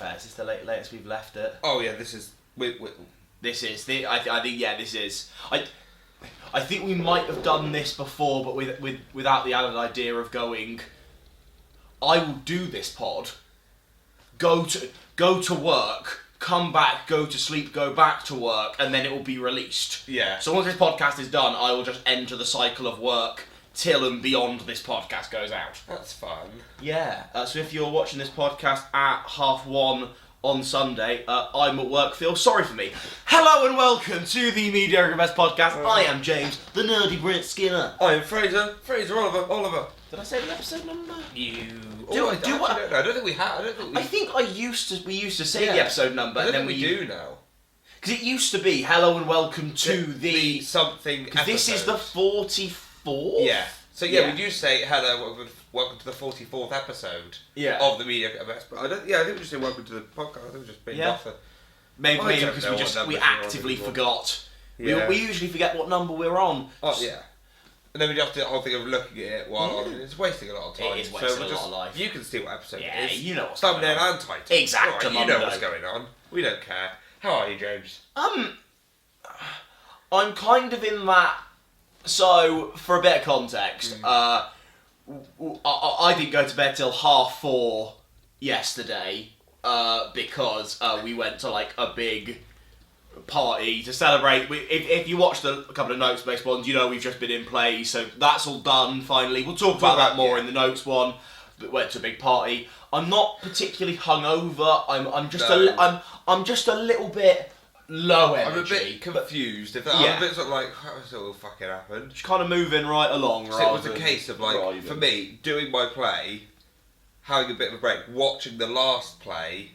Is this the latest we've left it? Oh yeah, this is. This is the. I think this is. I think we might have done this before, but without the added idea of going. I will do this pod. Go to work. Come back. Go to sleep. Go back to work, and then it will be released. Yeah. So once this podcast is done, I will just enter the cycle of work till and beyond this podcast goes out. That's fun. Yeah. So if you're watching this podcast at 1:30 on Sunday, I'm at work. Feel sorry for me. Hello and welcome to the Mediocre podcast. I am James, the nerdy Brent Skinner. I am Fraser Oliver. Did I say the episode number? I don't think we have. I think we used to say the episode number, and then we do now. Because it used to be hello and welcome to the something. Because this is the 44th. Yeah. So we do say hello, welcome to the 44th episode. Of the Mediocre Best. But I think we just say welcome to the podcast. I think we just being offer. Maybe because we actively forgot. Yeah. We usually forget what number we're on. Oh yeah. And then we have to the whole thing of looking at it while on. It's wasting a lot of time. It is wasting a lot of life. You can see what episode it is. You know what's thumbnail going on. And title. Exactly. Right, you know what's going on. We don't care. How are you, James? I'm kind of in that. So, for a bit of context, I didn't go to bed till 4:30 yesterday because we went to like a big party to celebrate. If you watched a couple of Notes based ones, you know we've just been in play, so that's all done finally. We'll talk about that more in the Notes one. But went to a big party. I'm not particularly hungover. I'm just a little bit low energy. I'm a bit confused. I'm a bit sort of like, how does it all fucking happen? Just kind of moving right along. So it was a case of like, for me, doing my play, having a bit of a break, watching the last play,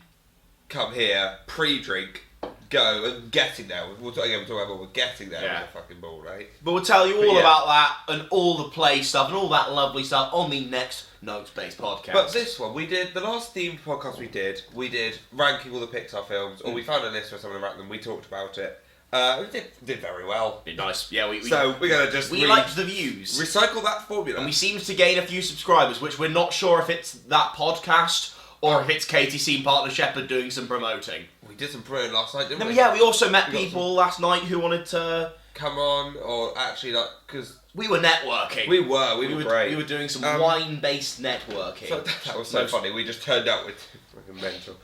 come here, pre-drink, go, and getting there. We're talking about we're getting there was a fucking ball, right? But we'll tell you all about that and all the play stuff and all that lovely stuff on the next Notes-based podcast. But this one, the last themed podcast we did ranking all the Pixar films, or we found a list where someone ranked them, we talked about it. We did very well. Did nice. Yeah, so we're going to just... We liked the views. Recycle that formula. And we seemed to gain a few subscribers, which we're not sure if it's that podcast or if it's KTC and Partner Shepherd doing some promoting. We did some promoting last night, didn't we? Yeah, we also met people last night who wanted to... come on, or actually, like, because... We were networking. We were great. We were doing some wine-based networking. So that was so funny. We just turned up with fucking mental.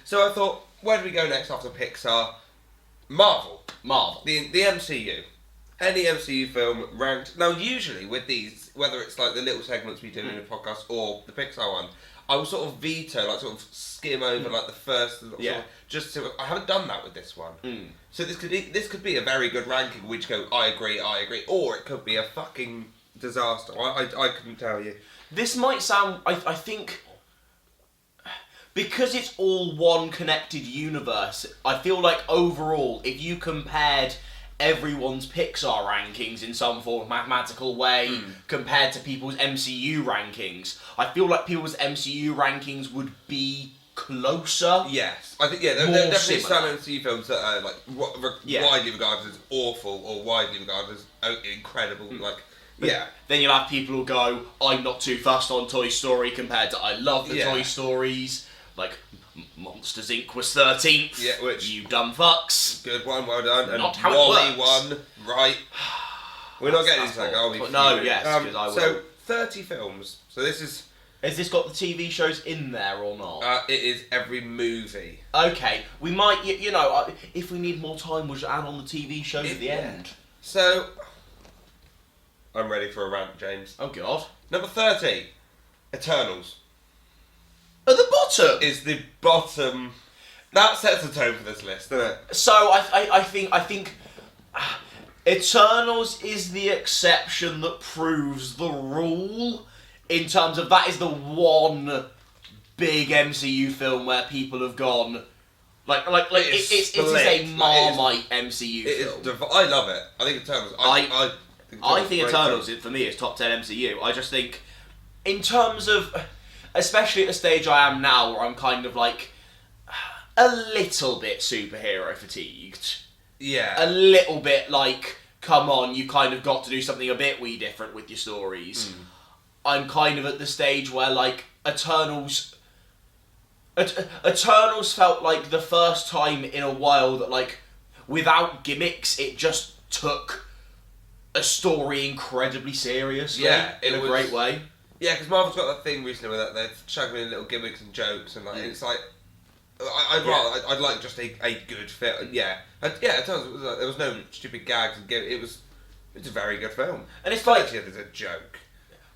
So I thought, where do we go next after Pixar? Marvel. The MCU. Any MCU film ranked. Now, usually with these, whether it's like the little segments we do in a podcast or the Pixar one, I will sort of veto, like sort of skim over like the first, just to. I haven't done that with this one. So this could be a very good ranking. Which go, I agree, or it could be a fucking disaster. I couldn't tell you. This might sound. I think because it's all one connected universe. I feel like overall, if you compared everyone's Pixar rankings in some form of mathematical way compared to people's MCU rankings, I feel like people's MCU rankings would be closer. Yes, I think there are definitely similar. some MCU films that are like widely regarded as awful or widely regarded as incredible. Then you'll have people who go, I'm not too fussed on Toy Story compared to I love the Toy Stories. Like Monsters Inc. was 13th. Yeah, which you dumb fucks. Good one, well done. And not how Wall-E it works. won, right? We're not getting into that, are we? No, yes, because I will. So 30 films. So this is. Has this got the TV shows in there or not? It is every movie. Okay, we might, if we need more time, we'll just add on the TV shows at the end. So, I'm ready for a rant, James. Oh God. Number 30, Eternals. At the bottom? Is the bottom. That sets the tone for this list, doesn't it? So, I think Eternals is the exception that proves the rule. In terms of that is the one big MCU film where people have gone it is a Marmite MCU film. I love it. I think Eternals. I think Eternals for me is top 10 MCU. I just think in terms of, especially at the stage I am now, where I'm kind of like a little bit superhero fatigued. Yeah. A little bit like, come on, you kind of got to do something a bit wee different with your stories. I'm kind of at the stage where, like, Eternals Eternals felt like the first time in a while that, like, without gimmicks, it just took a story incredibly seriously. Yeah, in a great way. Yeah, because Marvel's got that thing recently where they're chugging in little gimmicks and jokes, and like it's like I'd like just a good film. Yeah, Eternals, there was no stupid gags and it's a very good film, and it's like there's a joke.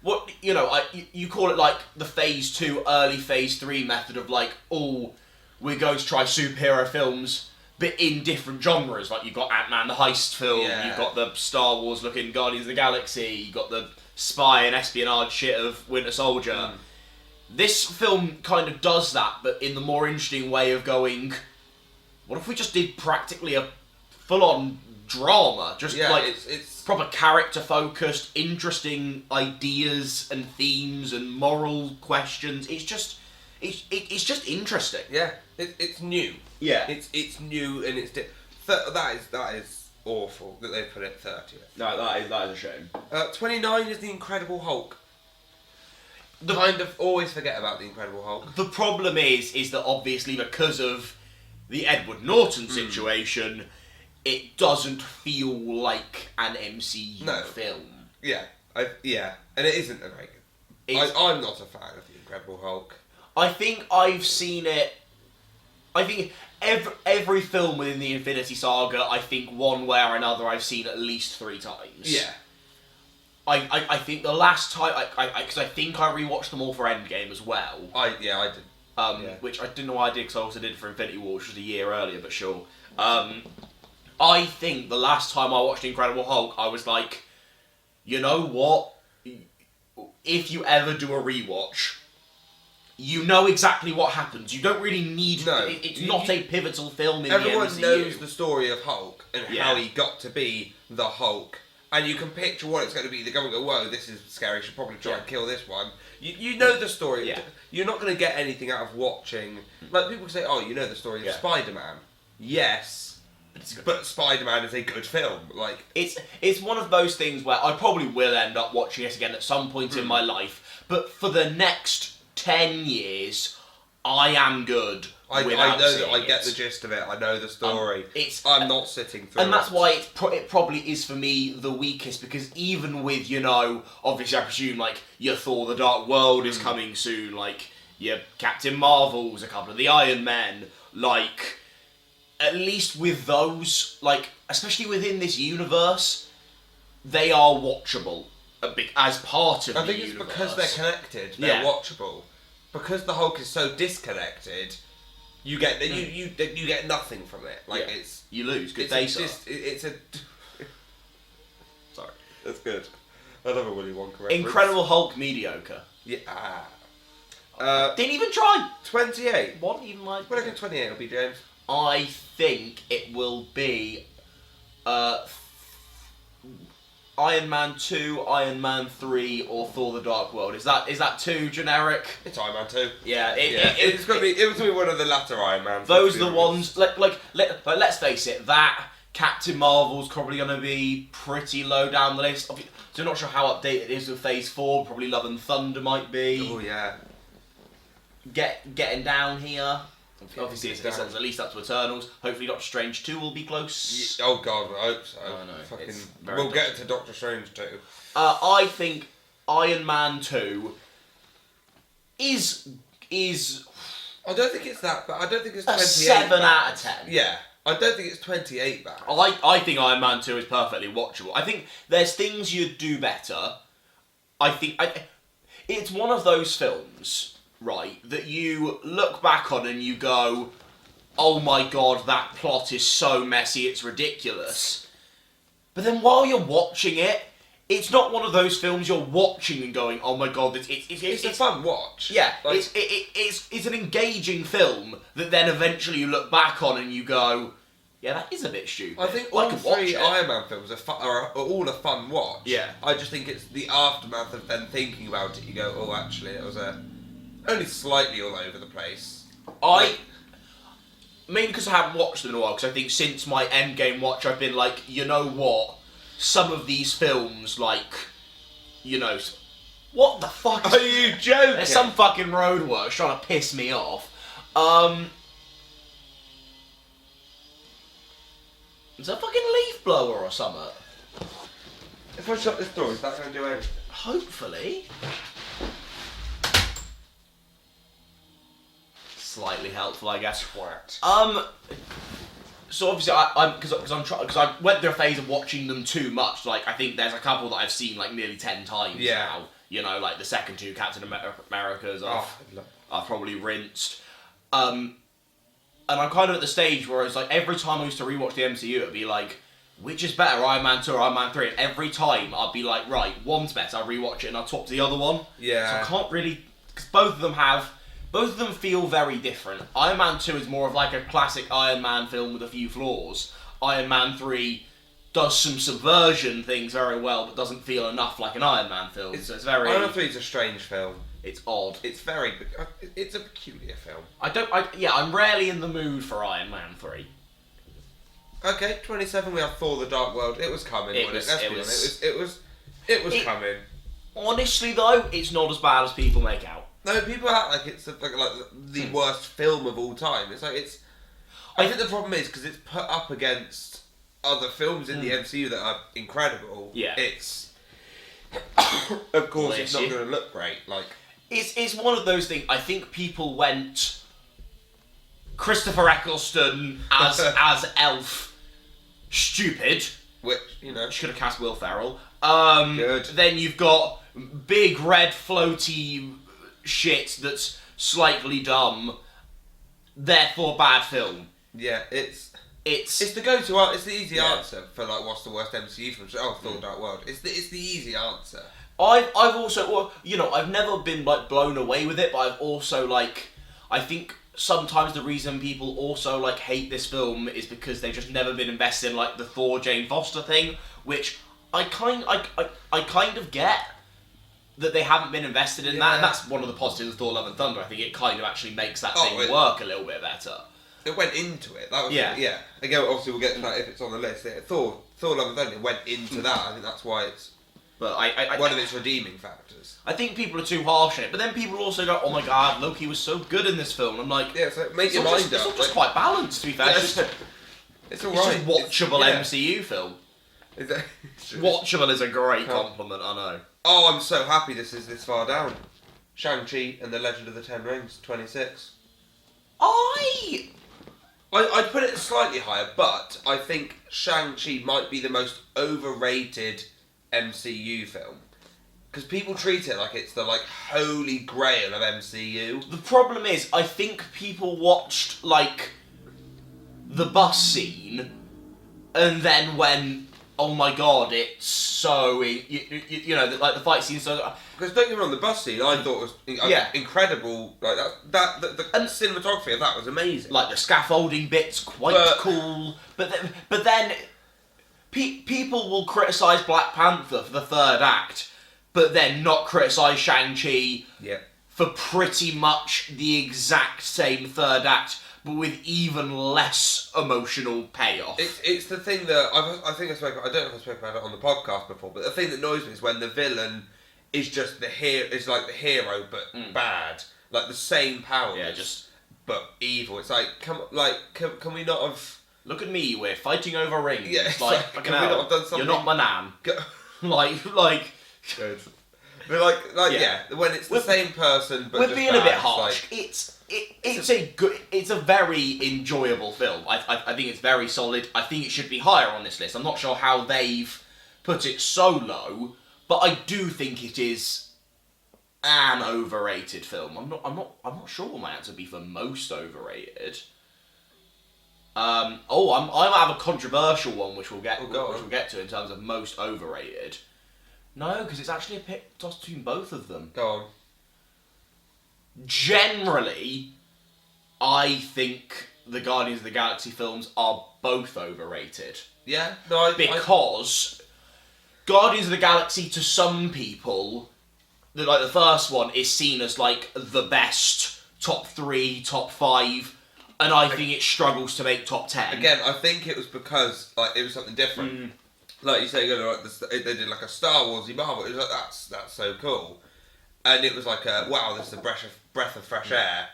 What you call it, like the Phase 2, early Phase 3 method of like, oh, we're going to try superhero films, but in different genres. Like you've got Ant-Man the heist film, you've got the Star Wars looking Guardians of the Galaxy, you've got the spy and espionage shit of Winter Soldier. This film kind of does that, but in the more interesting way of going, what if we just did practically a full-on drama? Just it's proper character-focused, interesting ideas and themes and moral questions. It's just interesting. Yeah, it's new. Yeah, it's new and that is awful that they put it 30th. No, that is a shame. 29 is the Incredible Hulk. Kind of always forget about the Incredible Hulk. The problem is that obviously because of the Edward Norton situation, it doesn't feel like an MCU film. Yeah, and it isn't a very good. I'm not a fan of the Incredible Hulk. I think I've seen it. I think every film within the Infinity Saga, I think one way or another, I've seen at least 3 times. Yeah. I think the last time, because I think I rewatched them all for Endgame as well. I did. Which I didn't know why I did, because I also did it for Infinity War, which was a year earlier, but sure. I think the last time I watched Incredible Hulk, I was like, you know what? If you ever do a rewatch, you know exactly what happens. You don't really need... No. It's not a pivotal film in the MCU. Everyone knows the story of Hulk and how he got to be the Hulk. And you can picture what it's going to be. They're going to go, whoa, this is scary. Should probably try and kill this one. You know the story. Yeah. You're not going to get anything out of watching... Like, people say, oh, you know the story of Spider-Man. Yes, but Spider-Man is a good film. Like it's one of those things where I probably will end up watching it again at some point in my life. But for the next 10 years, I am good. I know that I get the gist of it. I know the story. I'm not sitting through it. And that's why it probably is for me the weakest, because even with, obviously I presume like your Thor the Dark World is coming soon, like your Captain Marvel's, a couple of the Iron Men, like at least with those, like especially within this universe, they are watchable as part of the universe. I think it's because they're connected, they're watchable. Because the Hulk is so disconnected, you get you get nothing from it. Like you lose. Good day, sir. Sorry, that's good. I love a Willy Wonka reference. Incredible Hulk mediocre. Yeah. Didn't even try. 28. What even like? What do you think 28 will be, James? I think it will be Iron Man 2, Iron Man 3, or Thor the Dark World. Is that too generic? It's Iron Man 2. Yeah, it's gonna be one of the latter Iron Mans. Those are the ones. Let's face it. That Captain Marvel's probably gonna be pretty low down the list. So I'm not sure how updated it is with Phase 4. Probably Love and Thunder might be. Oh yeah. Getting down here. Obviously, it's at least up to Eternals. Hopefully, Doctor Strange 2 will be close. Oh God, I hope so. I know. We'll get to Doctor Strange 2. I think Iron Man 2 is. I don't think it's that, but I don't think it's 28. A 7 out of 10. Yeah, I don't think it's 28 bad. I think Iron Man 2 is perfectly watchable. I think there's things you'd do better. It's one of those films, right, that you look back on and you go, oh my God, that plot is so messy, it's ridiculous. But then while you're watching it, it's not one of those films you're watching and going, oh my God, it's a fun watch. Yeah, like, it's an engaging film that then eventually you look back on and you go, yeah, that is a bit stupid. I think all 3 Iron Man films are all a fun watch. Yeah. I just think it's the aftermath of then thinking about it, you go, oh actually, it was only slightly all over the place. Mainly because I haven't watched them in a while, because I think since my Endgame watch I've been like, you know what? Some of these films, like, what the fuck? Are you joking? There's some fucking roadworks trying to piss me off. Is that a fucking leaf blower or something? If I shut this door, is that going to do anything? Hopefully. Slightly helpful, I guess. Twat. So obviously, because I went through a phase of watching them too much. Like, I think there's a couple that I've seen like nearly 10 times now. You know, like the second two Captain Americas I've probably rinsed. And I'm kind of at the stage where it's like every time I used to rewatch the MCU, it'd be like, which is better, Iron Man 2 or Iron Man 3? And every time I'd be like, right, one's better, I'll rewatch it and I'll top the other one. Yeah. So I can't really, because both of them feel very different. Iron Man 2 is more of like a classic Iron Man film with a few flaws. Iron Man 3 does some subversion things very well, but doesn't feel enough like an Iron Man film. So it's very... Iron Man 3 is a strange film. It's odd. It's a peculiar film. I'm rarely in the mood for Iron Man 3. Okay, 27 we have Thor: The Dark World. It was coming, wasn't it? It was coming. Honestly though, it's not as bad as people make out. No, people act like it's like the worst film of all time. It's like I think the problem is because it's put up against other films in the MCU that are incredible. Yeah. It's of course it's not going to look great. Like it's one of those things. I think people went Christopher Eccleston as Elf, stupid. Which should have cast Will Ferrell. Good. Then you've got big red floaty shit that's slightly dumb, therefore bad film. Yeah, it's It's the go-to answer. It's the easy answer for like what's the worst MCU film? Oh, Thor: Dark World. It's the easy answer. I've also, well, I've never been like blown away with it, but I've also like, I think sometimes the reason people also like hate this film is because they've just never been invested in like the Thor Jane Foster thing, which I kind of get that they haven't been invested in that, and that's one of the positives of Thor: Love and Thunder. I think it kind of actually makes that thing work a little bit better. It went into it. That was yeah. Again, obviously we'll get to that if it's on the list. Thor: Love and Thunder went into that. I think that's why it's. But I one of its redeeming factors. I think people are too harsh on it, but then people also go, "Oh my God, Loki was so good in this film." I'm like, yeah, so make your mind up. It's just quite balanced, to be fair. It's alright. It's just watchable MCU film. Watchable is a great compliment, I know. Oh, I'm so happy this is this far down. Shang-Chi and the Legend of the Ten Rings, 26. I'd put it slightly higher, but I think Shang-Chi might be the most overrated MCU film. Because people treat it like it's the holy grail of MCU. The problem is, I think people watched the bus scene, and then went, "Oh my God, it's so the fight scene." So because don't get me wrong, the bus scene I thought was incredible. Like the cinematography of that was amazing. Like the scaffolding bits, quite cool. But then people will criticize Black Panther for the third act, but then not criticize Shang-Chi for pretty much the exact same third act, but with even less emotional payoff. It's the thing that I think I spoke. I don't know if I spoke about it on the podcast before, but the thing that annoys me is when the villain is just the hero. Is like the hero, but bad. Like the same powers, but evil. It's like can we not have? Look at me, we're fighting over rings. Yeah, it's like can we not have done something? You're not my nan. like. Good. But when it's the same person, but we're just being bad, a bit harsh. It's a very enjoyable film. I think it's very solid. I think it should be higher on this list. I'm not sure how they've put it so low, but I do think it is an overrated film. I'm not sure what my answer would be for most overrated. I might have a controversial one, which we'll get to in terms of most overrated. No, because it's actually a toss between both of them. Go on. Generally, I think the Guardians of the Galaxy films are both overrated. Yeah? No, because Guardians of the Galaxy, to some people, the first one is seen as the best, top 3, top 5, and I think it struggles to make top 10. Again, I think it was because it was something different. Like you say, they did a Star Wars Marvel. It was that's so cool, and it was wow, this is a breath of fresh air.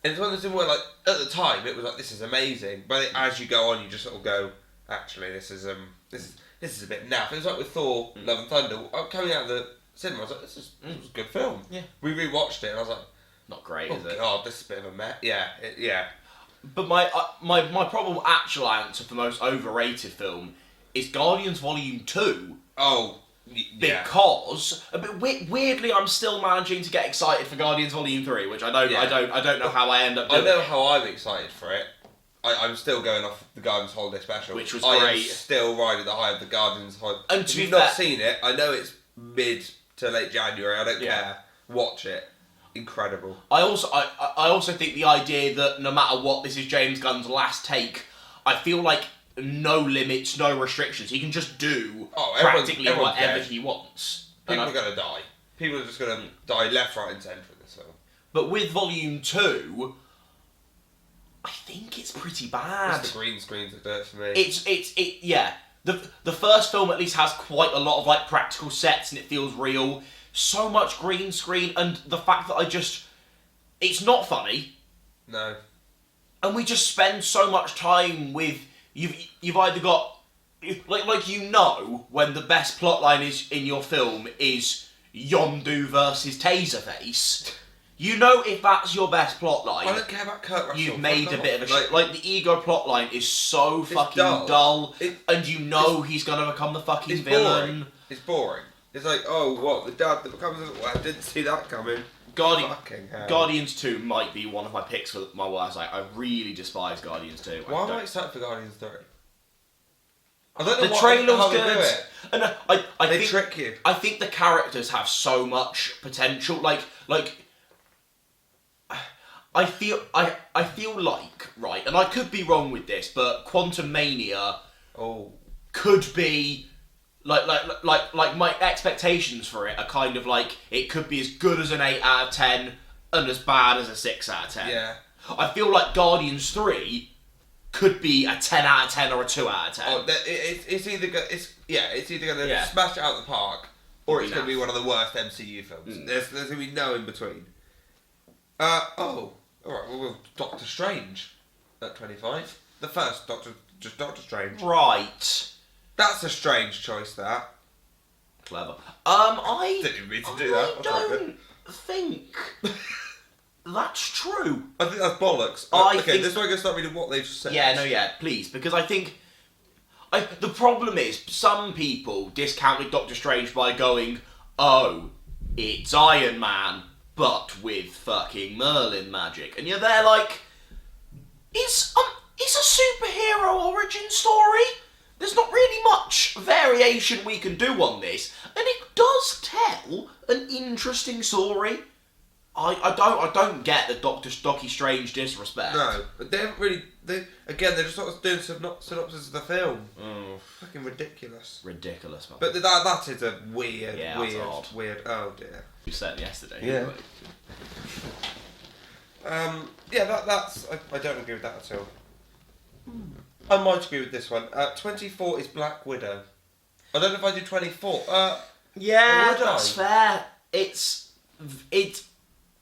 And it's one of those things where, like, at the time, it was like, this is amazing. But as you go on, you just sort of go, actually, this is a bit naff. It was like with Thor, Love and Thunder. Coming out of the cinema, I was like, this was a good film. Yeah. We rewatched it, and I was like, not great, is it? God, this is a bit of a mess. Yeah, yeah. But my probable actual answer for most overrated film is Guardians Volume 2. Oh, yeah. Because, but weirdly, I'm still managing to get excited for Guardians Volume 3, which I don't know how I end up doing. I know how I'm excited for it. I'm still going off the Guardians Holiday Special, which was great. great. I am still riding the high of the Guardians Holiday. And if you've not seen it, I know it's mid to late January. I don't care. Watch it. Incredible. I also think the idea that no matter what, this is James Gunn's last take. I feel like no limits, no restrictions. He can just do practically whatever he wants. People are going to die. People are just going to die left, right, and centre in this film. But with Volume 2, I think it's pretty bad. It's the green screens that do it for me. Yeah. The first film at least has quite a lot of like practical sets and it feels real. So much green screen, and the fact that it's not funny. No. And we just spend so much time with you've either got when the best plotline is in your film is Yondu versus Taserface. You know if that's your best plotline. I don't care about Kurt Russell. You've made a bit of a like the ego plotline is so fucking dull and you know he's gonna become the fucking villain. Boring. It's boring. It's like, oh, what, the dad that becomes... Well, I didn't see that coming. Guardians 2 might be one of my picks for my worst. I really despise Guardians 2. Why am I excited for Guardians 3? I don't know the trailer's how good. They do it. And They trick you. I think the characters have so much potential. Like I feel like, right, and I could be wrong with this, but Quantum Mania could be... Like my expectations for it are kind of like it could be as good as an 8 out of 10 and as bad as a 6 out of 10. Yeah. I feel like Guardians 3 could be a 10 out of 10 or a 2 out of 10. Oh, it's either going to smash it out of the park or it's going to be one of the worst MCU films. There's going to be no in between. Alright, well, Doctor Strange at 25. The first Doctor Strange. Right. That's a strange choice, that. Clever. I didn't mean to do that. I don't think that's true. I think that's bollocks. This is why I'm going to start reading what they've said. Yeah, please, because I think... the problem is, some people discounted Doctor Strange by going, oh, it's Iron Man, but with fucking Merlin magic. And you're there like, it's a superhero origin story. There's not really much variation we can do on this, and it does tell an interesting story. I don't get the Doctor Strange disrespect. No, but they haven't really. They're just sort of doing synopsis of the film. Oh, fucking ridiculous. Ridiculous, man. But that is a weird. Oh dear. You said yesterday. Yeah. That's. I don't agree with that at all. I might agree with this one. 24 is Black Widow. I don't know if I do 24. Yeah, that's fair. It's.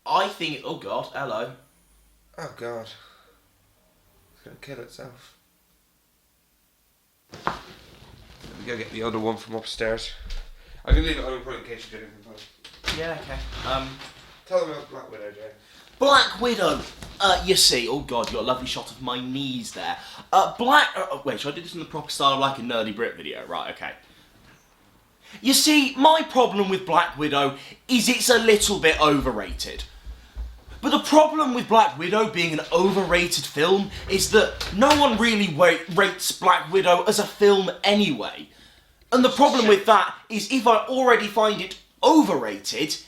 I think. Oh God, hello. Oh God. It's gonna kill itself. Let me go get the other one from upstairs. I can leave it on in case you do anything. Yeah, okay. Tell them about Black Widow, Jay. Black Widow. You see, oh God, you got a lovely shot of my knees there. Wait, should I do this in the proper style of like a nerdy Brit video? Right, okay. You see, my problem with Black Widow is it's a little bit overrated. But the problem with Black Widow being an overrated film is that no one really rates Black Widow as a film anyway. And the problem with that is if I already find it overrated,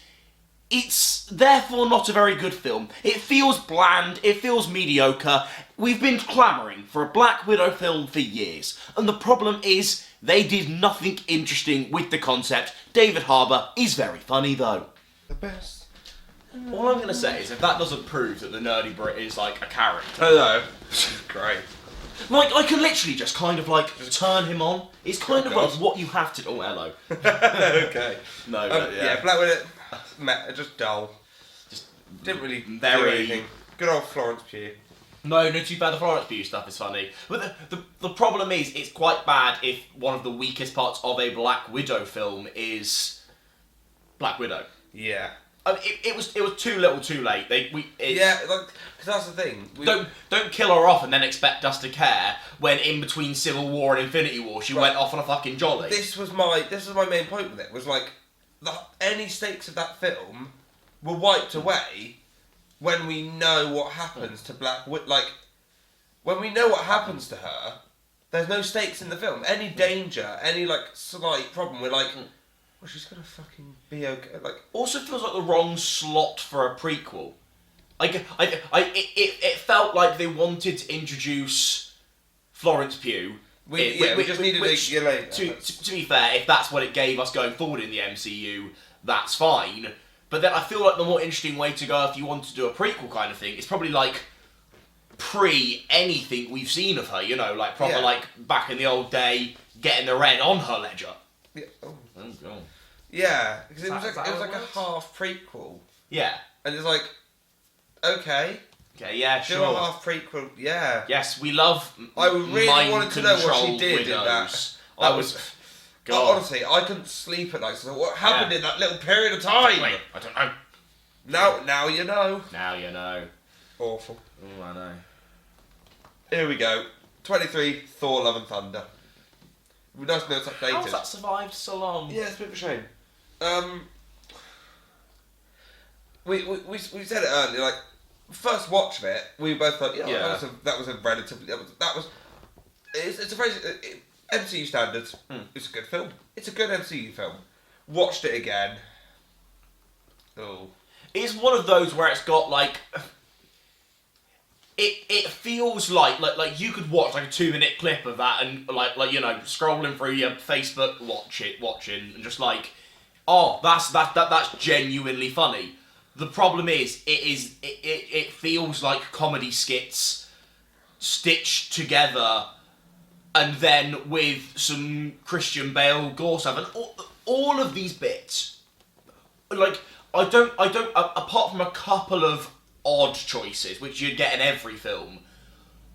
it's therefore not a very good film. It feels bland, it feels mediocre. We've been clamouring for a Black Widow film for years, and the problem is they did nothing interesting with the concept. David Harbour is very funny though. The best. All I'm going to say is if that doesn't prove that the nerdy Brit is like a character. Hello. Great. Like, I can literally just kind of like turn him on. It's kind of like what you have to do. Oh, hello. Okay. No, yeah, Black Widow, just dull. Just didn't really do anything. Good old Florence Pugh. No, too bad. The Florence Pugh stuff is funny, but the problem is it's quite bad if one of the weakest parts of a Black Widow film is Black Widow. Yeah. I mean, it was too little, too late. Because that's the thing. Don't kill her off and then expect us to care when in between Civil War and Infinity War she went off on a fucking jolly. This was my main point with it. Was like any stakes of that film were wiped away when we know what happens to Black Widow. Like when we know what happens to her, there's no stakes in the film. Any danger, any like slight problem, we're like. Well, she's gonna fucking be okay. Like, also feels like the wrong slot for a prequel. It felt like they wanted to introduce Florence Pugh. We just needed a year later. To be fair, if that's what it gave us going forward in the MCU, that's fine. But then I feel like the more interesting way to go if you want to do a prequel kind of thing is probably like pre anything we've seen of her. You know, like proper like back in the old day, getting the red on her ledger. Yeah. Oh. Oh, God. Yeah, because it was like a works? half prequel. Yeah. And it's like, okay. Okay, yeah, Do sure. a half prequel, yeah. Yes, we love I really wanted to know what she did in that. I was... God. Honestly, I couldn't sleep at night. So what happened in that little period of time? Wait, I don't know. Now you know. Now you know. Awful. Oh, I know. Here we go. 23, Thor, Love and Thunder. It would be nice to know it's updated. How's that survived so long? Yeah, it's a bit of a shame. We said it earlier, like, first watch of it, we both thought, that was a relatively... It's a very... MCU standards, it's a good film. It's a good MCU film. Watched it again. Oh. It's one of those where it's got, like... It feels like you could watch like a 2-minute clip of that and like you know scrolling through your Facebook watching and just like, oh that's genuinely funny. The problem is it feels like comedy skits stitched together and then with some Christian Bale gore stuff and all of these bits like I don't apart from a couple of odd choices, which you'd get in every film,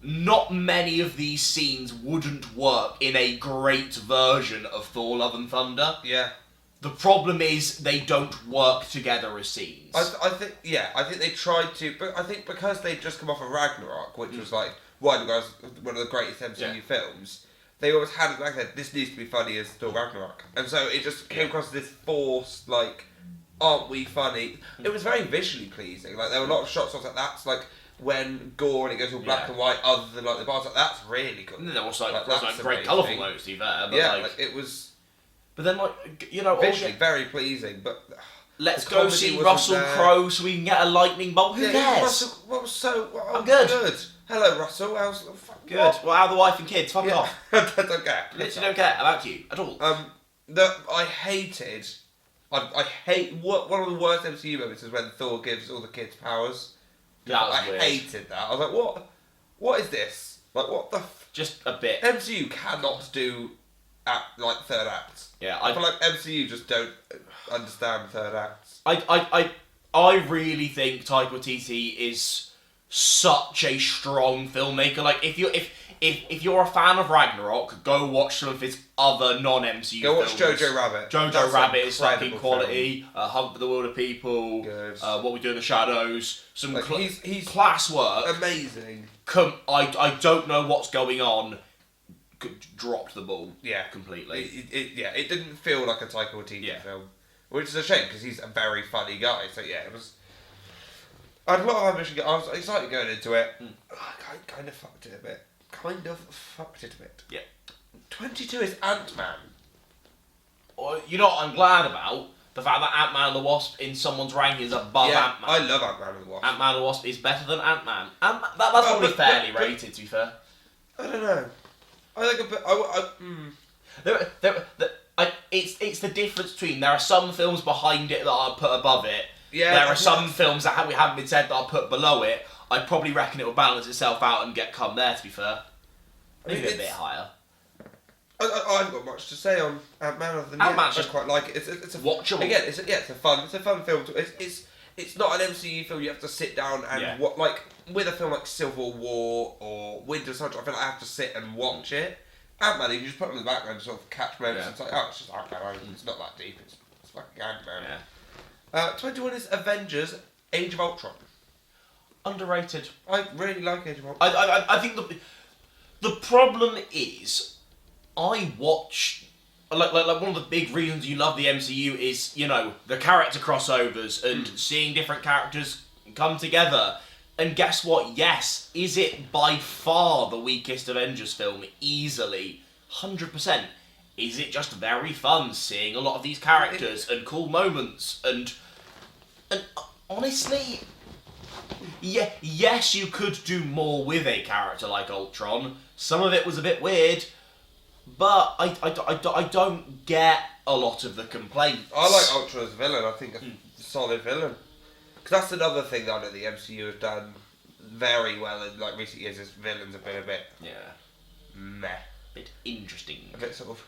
not many of these scenes wouldn't work in a great version of Thor Love and Thunder. Yeah. The problem is they don't work together as scenes. I think they tried to, but I think because they'd just come off of Ragnarok, which was like one of the greatest MCU films, they always had it like that, this needs to be funny as Thor Ragnarok. And so it just came across as this forced, like, aren't we funny? It was very visually pleasing. Like there were a lot of shots like that's like when gore and it goes all black and white. Other than like the bars, like that's really good. And then there was like great amazing. colourful moments to be fair. But yeah, like it was. But then like you know visually very pleasing. But let's go see Russell Crowe so we can get a lightning bolt. Who cares? I'm good. Hello Russell. How's good? Well, how are the wife and kids? Fuck off. I don't care. Literally don't care about you at all. I hated. I hate one of the worst MCU moments is when Thor gives all the kids powers. That was I weird. hated that. I was like, what is this? Like, what the? Just a bit. MCU cannot do third acts. Yeah, I feel like MCU just don't understand third acts. I really think Taika Waititi is such a strong filmmaker. Like if you're a fan of Ragnarok, go watch some of his other non-MCU Go films. watch Jojo Rabbit. Jojo Rabbit is fucking quality. Film. Hunt for the Wilder People. Good. What We Do in the Shadows. Some he's class work. Amazing. I don't know what's going on. Dropped the ball. Yeah. Completely. It didn't feel like a Taika Waititi film. Which is a shame because he's a very funny guy. So yeah, it was... I had a lot of ambition. I was excited going into it. I kind of fucked it a bit. Yeah. 22 is Ant-Man. You know what I'm glad about? The fact that Ant-Man and the Wasp in someone's ranking is above Ant-Man. I love Ant-Man and the Wasp. Ant-Man and the Wasp is better than Ant-Man. That's probably fairly rated, to be fair. I don't know. I think a bit... It's the difference between there are some films behind it that I'll put above it. Yeah. There are some films that we haven't been said that I'll put below it. I probably reckon it will balance itself out and come there, to be fair. Maybe a bit higher. I haven't got much to say on Ant-Man other than Ant-Man's I quite like it. It's a watchable. Again, it's a fun film. it's not an MCU film you have to sit down and like with a film like Civil War or Winter Soldier. I feel like I have to sit and watch it. Ant-Man, you just put it in the background to sort of catch moments. It's like, oh, it's just Ant-Man. It's not that deep. It's fucking Ant-Man. 21 is Avengers: Age of Ultron. Underrated. I really like Age of Ultron. I think the problem is, I watch like one of the big reasons you love the MCU is, you know, the character crossovers and seeing different characters come together. And guess what? Yes, is it by far the weakest Avengers film? Easily, 100%. Is it just very fun seeing a lot of these characters and cool moments and honestly, yeah, yes, you could do more with a character like Ultron. Some of it was a bit weird, but I don't get a lot of the complaints. I like Ultron as a villain. I think a solid villain. Because that's another thing that I know the MCU has done very well in like recent years. Is villains have been a bit meh, a bit interesting, a bit sort of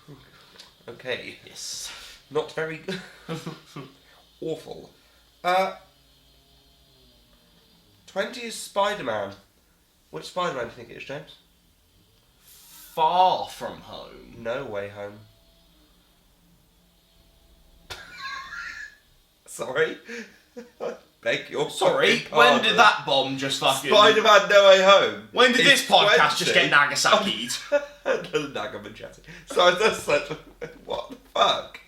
okay. Yes, not very awful. 20 is Spider-Man. Which Spider-Man do you think it is, James? Far From Home. No Way Home. Sorry. Beg your Sorry, pardon. when did that bomb just fucking... Spider-Man No Way Home. When did this podcast just get Nagasaki'd? Nagamachati. So that's such a... What the fuck?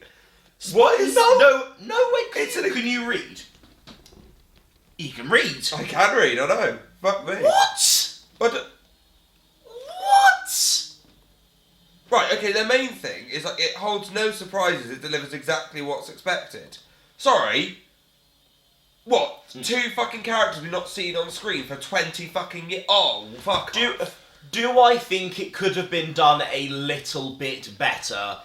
What is... No way. Can you read? He can read. I can read, I know. Fuck me. What? What? Right, okay, the main thing is like it holds no surprises, it delivers exactly what's expected. Sorry. What? 2 fucking characters we've not seen on screen for 20 fucking years? Oh, fuck off. Do I think it could have been done a little bit better?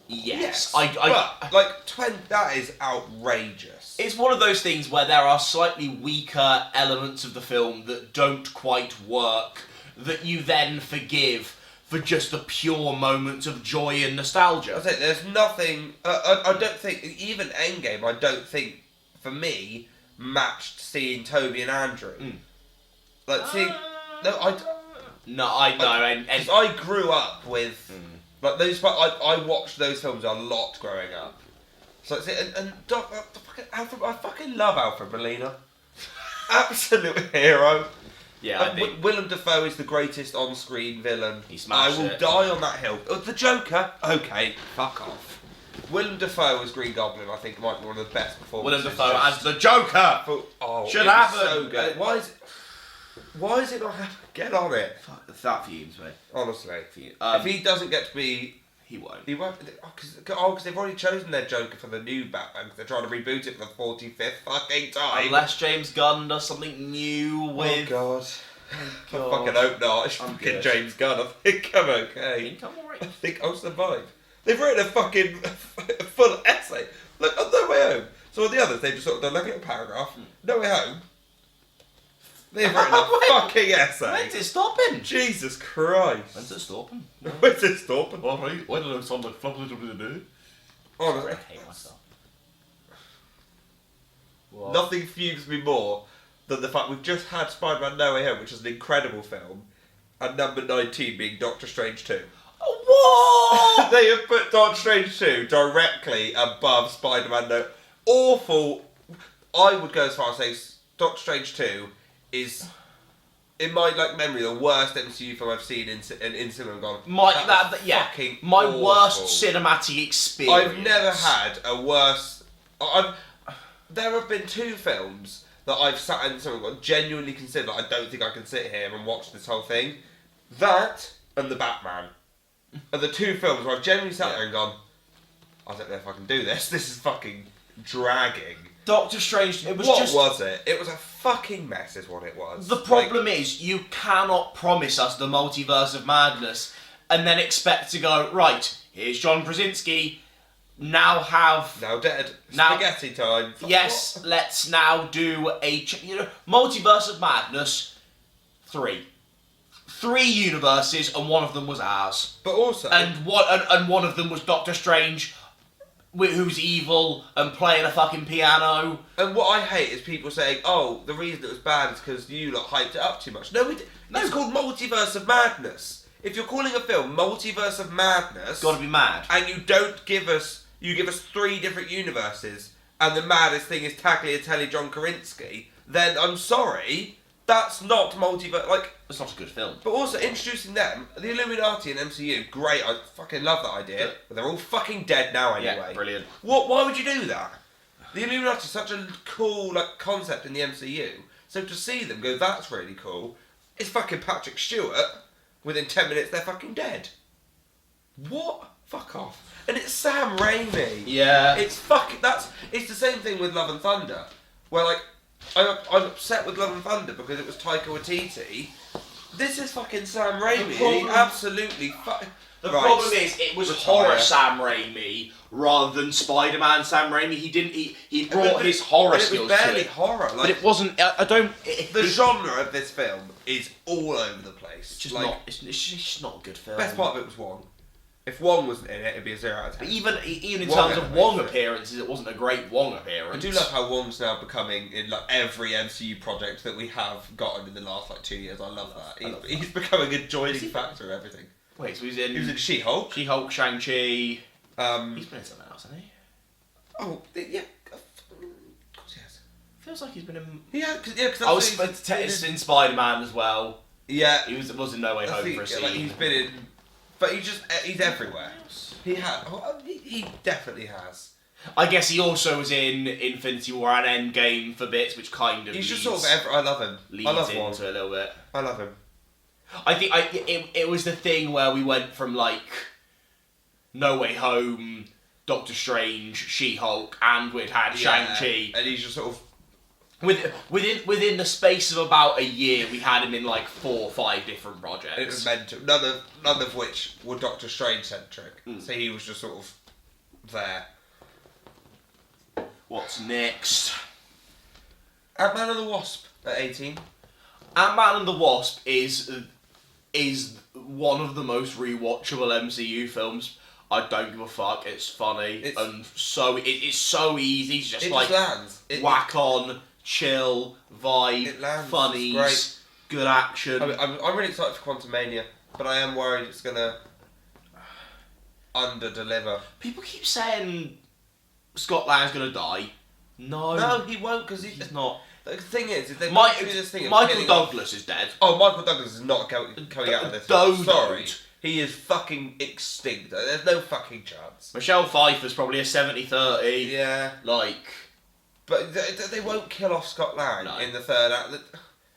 Yes. But, like, 20, that is outrageous. It's one of those things where there are slightly weaker elements of the film that don't quite work, that you then forgive for just the pure moments of joy and nostalgia. I say there's nothing... I don't think... Even Endgame, I don't think, for me, matched seeing Toby and Andrew. Like, seeing... Because I grew up with... Like, those... I watched those films a lot growing up. So, and I fucking love Alfred Molina. Absolute hero. Yeah, Willem Dafoe is the greatest on-screen villain. He smashed I will die on that hill. The Joker? Okay, fuck off. Willem Dafoe as Green Goblin, I think, might be one of the best performances. Willem Dafoe as the Joker! Should happen! So good. Why is it not happening? Get on it. Fuck, that fumes, mate. Honestly. If he doesn't get to be... He won't. He won't. Because they've already chosen their Joker for the new Batman. Because they're trying to reboot it for the 45th fucking time. Unless James Gunn does something new with... Oh, God. I fucking hope not. It's fucking James Gunn. I think I'm okay. I think I'm alright. I think I'll survive. They've written a fucking full essay. Look, on No Way Home. So on the others, they've just sort of done like a little paragraph. No Way Home. They've written a fucking essay. When's it stopping? Jesus Christ. When's it stopping? When's it stopping? Alright, why did I sound like flop little bit of day? Honestly. I hate myself. What? Nothing fumes me more than the fact we've just had Spider-Man No Way Home, which is an incredible film, and number 19 being Doctor Strange 2. What? They have put Doctor Strange 2 directly above Spider-Man No... Awful. I would go as far as saying Doctor Strange 2 is, in my memory, the worst MCU film I've seen in cinema. Gone. My Awful. worst cinematic experience. I've never had a worse. There have been 2 films that I've sat in cinema and genuinely considered. I don't think I can sit here and watch this whole thing. That and the Batman are the 2 films where I've genuinely sat there and gone, I don't know if I can do this. This is fucking dragging. Doctor Strange, it was was it? It was a fucking mess is what it was. The problem is, you cannot promise us the multiverse of madness and then expect to go, right, here's John Krasinski, now dead. Spaghetti time. Yes, let's now do a... multiverse of madness, 3 universes, and one of them was ours. But also... And one of them was Doctor Strange who's evil and playing a fucking piano. And what I hate is people saying, "Oh, the reason it was bad is because you lot hyped it up too much." No, it's called Multiverse of Madness. If you're calling a film Multiverse of Madness, It's got to be mad. and you give us 3 different universes, and the maddest thing is Tagliatelle John Krasinski, then I'm sorry, that's not multiverse. Like, It's not a good film. but also introducing them, the Illuminati and MCU, great. I fucking love that idea. Yeah. But they're all fucking dead now anyway. Yeah, brilliant. Why would you do that? The Illuminati is such a cool concept in the MCU. So to see them go, that's really cool. It's fucking Patrick Stewart. Within 10 minutes, they're fucking dead. What? Fuck off. And it's Sam Raimi. Yeah. It's the same thing with Love and Thunder, where I'm upset with Love and Thunder because it was Taika Waititi. This is fucking Sam Raimi. He absolutely The problem is, it was horror Sam Raimi rather than Spider-Man Sam Raimi. He brought his horror skills to it. It was barely horror. But it wasn't. I don't. The genre of this film is all over the place. It's just not a good film. Best part of it was Wong. If Wong wasn't in it, it'd be a 0 out of 10. But even in Wong terms of had Wong it. appearances, it wasn't a great Wong I appearance. do love how Wong's now becoming in every MCU project that we have gotten in the last 2 years. I love that. He's becoming a joining factor of everything. Wait, so He was in She-Hulk. She-Hulk, Shang-Chi. He's Um, been in something else, hasn't he? oh, yeah. Of course he has. Feels like he's been in. Yeah, because I was in Spider-Man as well. Yeah. He was in No Way Home for a scene. He's been in, but he's everywhere. He has. He definitely has. I guess he also was in Infinity War and Endgame for bits, which kind of He's just sort of. I love him. leads I love into Wong. it a little bit. I love him. I think it was the thing where we went from No Way Home, Doctor Strange, She-Hulk, and we'd had Shang-Chi. And he's just sort of. Within the space of about a year, we had him in 4 or 5 different projects. It was meant to. None of which were Doctor Strange centric. So he was just sort of there. What's next? Ant-Man and the Wasp at 18. Ant-Man and the Wasp is one of the most rewatchable MCU films. I don't give a fuck. It's funny and it's so easy. It's just lands. Whack on, chill, vibe, It lands. funnies, It's good action. I'm really excited for Quantumania, but I am worried it's gonna under-deliver. People keep saying Scott Lang's gonna die. No, he won't because he's not. The thing is, if they do this thing of Michael killing Douglas is dead. Oh, Michael Douglas is not coming out of this. Sorry. He is fucking extinct. There's no fucking chance. Michelle Pfeiffer's probably a 70-30. Yeah. But they won't kill off Scott Lang in the third act.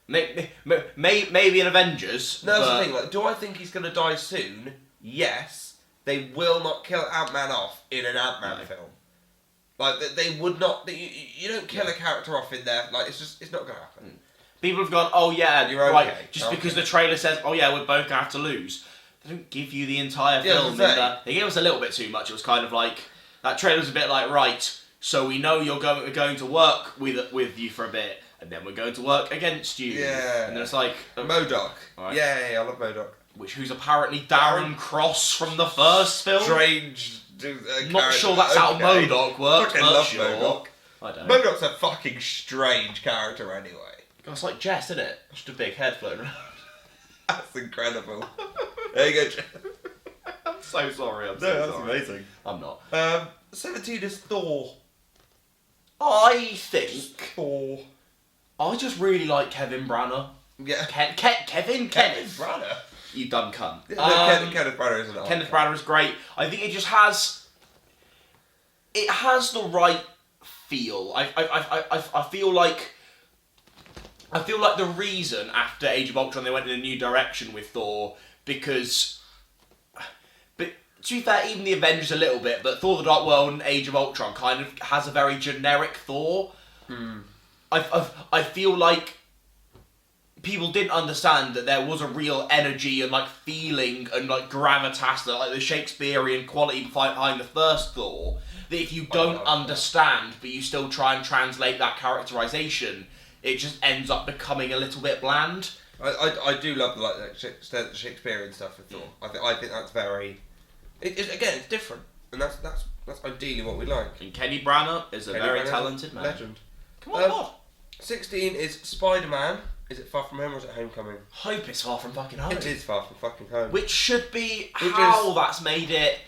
Maybe in Avengers. No, that's the thing. Do I think he's going to die soon? Yes. They will not kill Ant-Man off in an Ant-Man film. They would not. You don't kill a character off in there. It's not going to happen. People have gone, oh yeah, you're right. okay. Just because the trailer says, oh yeah, we're both going to have to lose. They don't give you the entire Yeah, film. They gave us a little bit too much. It was kind of that trailer was a bit right, so we know we're going to work with you for a bit, and then we're going to work against you. Yeah. And then it's MODOK. Right. Yeah, I love MODOK. Who's apparently Darren Cross from the first film. Strange. Not sure that's how MODOK works, I but love sure. MODOK. I don't know. MODOK's a fucking strange character anyway. It's like Jess, isn't it? Just a big head floating around. That's incredible. There you go, Jess. I'm so sorry. That's amazing. I'm not. 17 is Thor. I think Thor. I just really like Kevin Branagh. Yeah. Kevin Branagh. You dumb cunt. Yeah, Kenneth Branagh isn't it? Kenneth Branagh is great. I think it just has. It has the right feel. I feel like. I feel like the reason after Age of Ultron they went in a new direction with Thor because. But to be fair, even the Avengers a little bit, but Thor: The Dark World and Age of Ultron kind of has a very generic Thor. I feel like people didn't understand that there was a real energy and feeling and gravitas, that the Shakespearean quality behind the first Thor. That if you don't understand, but you still try and translate that characterization, it just ends up becoming a little bit bland. I do love the Shakespearean stuff with Thor. I think that's very. It's different. and that's ideally what we like. And Kenny Branagh is a very Branagh's talented a man. legend. Come on, God. 16 is Spider-Man. Is it Far From Home or is it Homecoming? Hope it's Far From Fucking Home. It is Far From Fucking Home. Which should be how that's made it.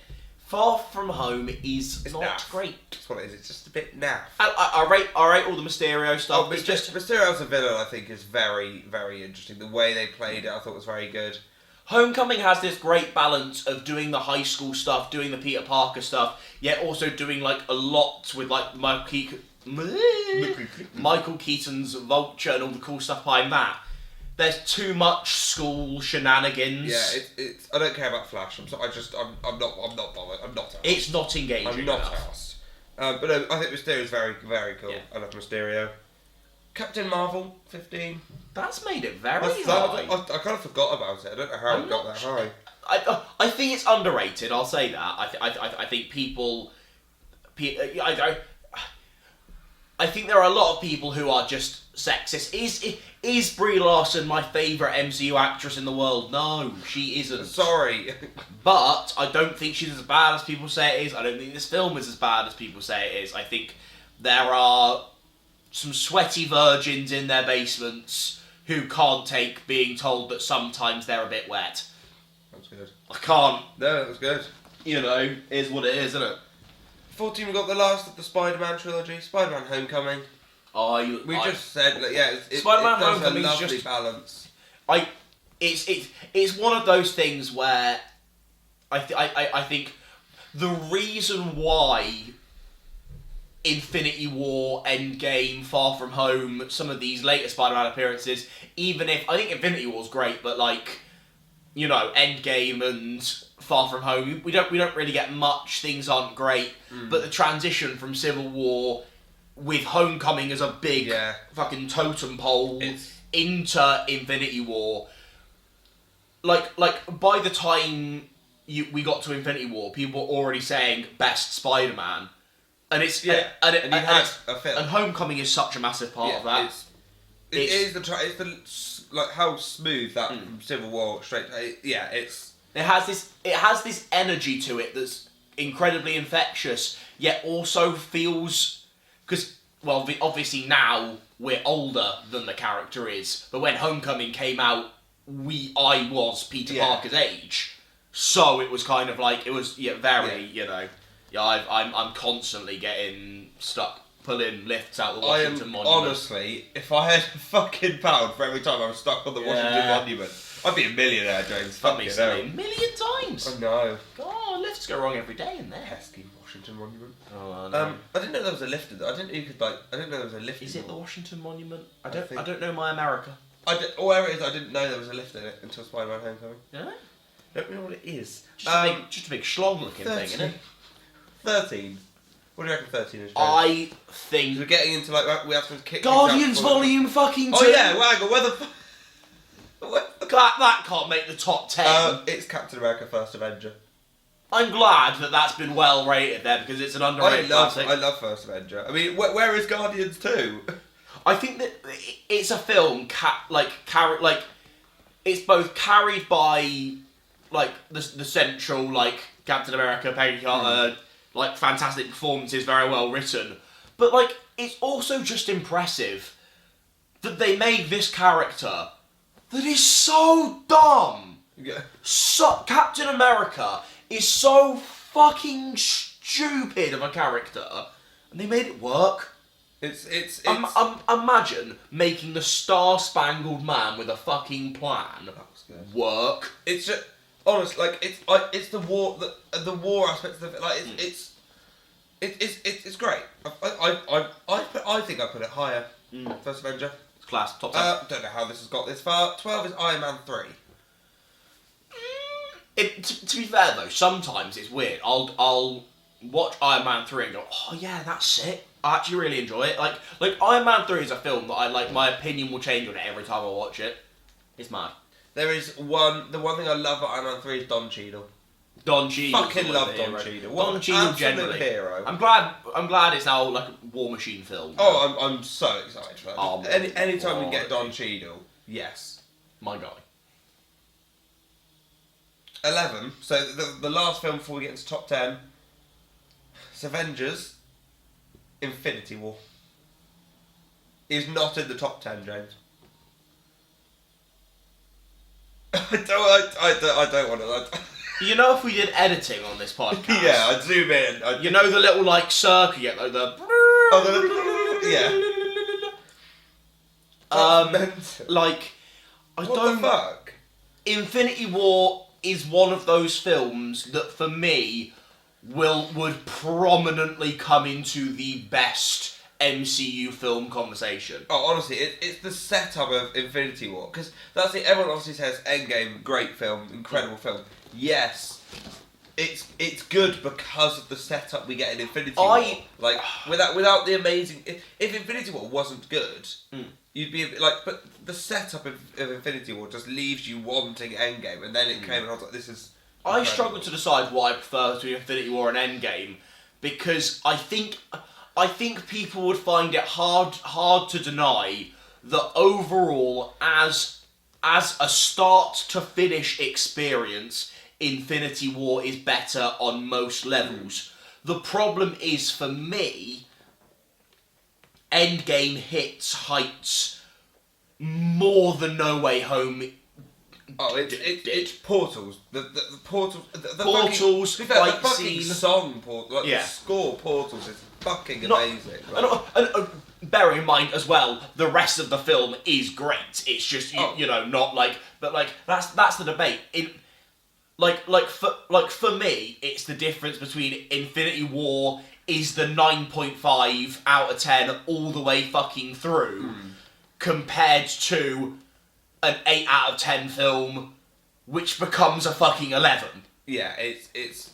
Far From Home is not naff. great. That's what it is. It's just a bit naff. I rate all the Mysterio stuff. Oh, Mysterio as a villain, I think, is very, very interesting. The way they played it, I thought was very good. Homecoming has this great balance of doing the high school stuff, doing the Peter Parker stuff, yet also doing like a lot with like Michael Keaton's Vulture and all the cool stuff behind that. There's too much school shenanigans. Yeah, it's. I don't care about Flash. I'm not bothered. I'm not asked. It's not engaging. I'm not enough. asked. But no, I think Mysterio is very, very cool. Yeah. I love Mysterio. Captain Marvel, 15. That's made it very I high. kind of forgot about it. I don't know how it got that high. I think it's underrated. I'll say that. I think people. I think there are a lot of people who are just sexist. Is Brie Larson my favourite MCU actress in the world? No, she isn't. Sorry. But I don't think she's as bad as people say it is. I don't think this film is as bad as people say it is. I think there are some sweaty virgins in their basements who can't take being told that sometimes they're a bit wet. That's good. I can't. No, that was good. You know, is what it is, isn't it? 14, we got the last of the Spider-Man trilogy, Spider-Man Homecoming. We just said, like, yeah, it Spider-Man does Homecoming a is lovely just balance. It's one of those things where I think the reason why Infinity War, Endgame, Far From Home, some of these later Spider-Man appearances, even if I think Infinity War's great, but like, you know, Endgame and Far From Home, we don't really get much. Things aren't great, but the transition from Civil War with Homecoming as a big fucking totem pole into Infinity War, like by the time we got to Infinity War, people were already saying best Spider-Man, and it's and Homecoming is such a massive part of that. It's like how smooth that from Civil War straight. It has this energy to it that's incredibly infectious, yet also feels, because obviously now we're older than the character is, but when Homecoming came out, I was Peter Parker's age, so it was kind of like I'm constantly getting stuck pulling lifts out the Washington Monument. Honestly, if I had a fucking pound for every time I was stuck on the Washington Monument, I'd be a millionaire, James. Fuck me, a million times. I know. God, lifts go wrong every day in there. Pesky Washington Monument. Oh, no. I didn't know there was a lift. I didn't know there was a lift. Is it the Washington Monument? I don't know my America. Where it is, I didn't know there was a lift in it until Spider-Man Homecoming. Yeah. Don't know what it is. Just a big schlong looking thing, isn't it? 13. What do you reckon 13 is? I think we're getting into like we have to kick Guardians Volume fucking 2. Oh yeah, Waggle, where the fuck? That can't make the top 10. It's Captain America: First Avenger. I'm glad that's been well rated there because it's an underrated classic. I love First Avenger. I mean, where is Guardians 2? I think that it's a film it's both carried by like the central like Captain America, Peggy Carter, like fantastic performances, very well written, but like it's also just impressive that they made this character that is so dumb. Yeah. So Captain America is so fucking stupid of a character, and they made it work. It's imagine making the Star-Spangled Man with a fucking plan work. It's just honestly it's the war aspects of it. Like it's great. I think I put it higher. First Avenger. It's class. Top 10. Don't know how this has got this far. 12 is Iron Man 3. To be fair though, sometimes it's weird. I'll watch Iron Man 3 and go, oh yeah, that's sick. I actually really enjoy it. Like Iron Man 3 is a film that I like. My opinion will change on it every time I watch it. It's mad. There is the one thing I love about Iron Man 3 is Don Cheadle. Don Cheadle. Fucking love Don Cheadle. Don Cheadle generally. Hero. I'm glad it's now like a War Machine film. Oh, I'm so excited for that. Oh, anytime we get Don Cheadle, yes. My guy. 11. So the last film before we get into top 10, It's Avengers, Infinity War. Is not in the top 10, James. I don't want to. You know, if we did editing on this podcast, Yeah, I'd zoom in. You know the little like circle, you get like the. Mental. Like, What the fuck? Infinity War is one of those films that, for me, would prominently come into the best MCU film conversation. Oh, honestly, it's the setup of Infinity War, because that's it. Everyone obviously says Endgame, great film, incredible film. Yes, it's good because of the setup we get in Infinity War. Like without the amazing, if Infinity War wasn't good, you'd be a bit like. But the setup of Infinity War just leaves you wanting Endgame, and then it came and I was like, this is. Incredible. I struggle to decide what I prefer between Infinity War and Endgame, because I think people would find it hard to deny that overall, as a start to finish experience, Infinity War is better on most levels. The problem is, for me, Endgame hits heights more than No Way Home. Oh, it's Portals. The Portals. The Portals, fucking, fight the fucking scene. song Portals. Like the score Portals is fucking amazing. Right? And bearing in mind as well, the rest of the film is great. It's just you know, not like, but like that's the debate. For me, it's the difference between Infinity War is the 9.5 out of 10 all the way fucking through, compared to an 8 out of 10 film, which becomes a fucking 11. Yeah, it's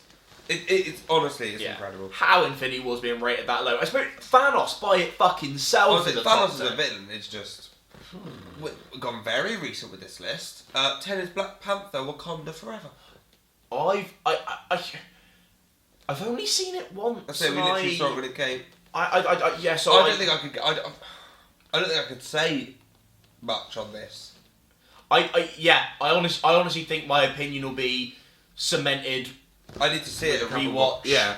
honestly incredible. How Infinity War's being rated that low? I suppose Thanos by it fucking self. Honestly, Thanos is a villain. It's just we've gone very recent with this list. 10 is Black Panther: Wakanda Forever. I've only seen it once. I say we literally saw it when it came. I don't think I could. I don't think I could say much on this. I honestly think my opinion will be cemented. I need to see it. A rewatch. Yeah.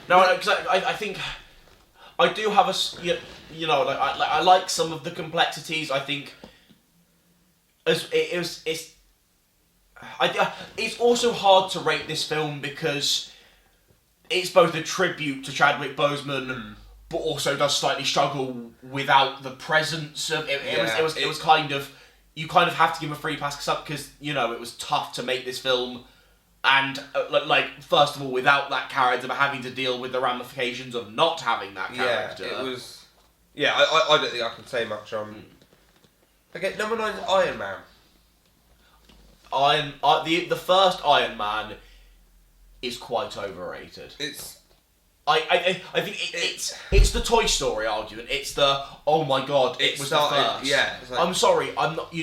No, because I think I do have I like some of the complexities. I think it's also hard to rate this film because it's both a tribute to Chadwick Boseman, but also does slightly struggle without the presence of it. It was kind of, you kind of have to give him a free pass because you know it was tough to make this film, and first of all, without that character, but having to deal with the ramifications of not having that character. Yeah, it was. Yeah, I don't think I can say much on. Okay, number 9 is Iron Man. The first Iron Man is quite overrated. I think it's the Toy Story argument. It's the, oh my god, it was the first. Yeah. Like, I'm sorry, I'm not.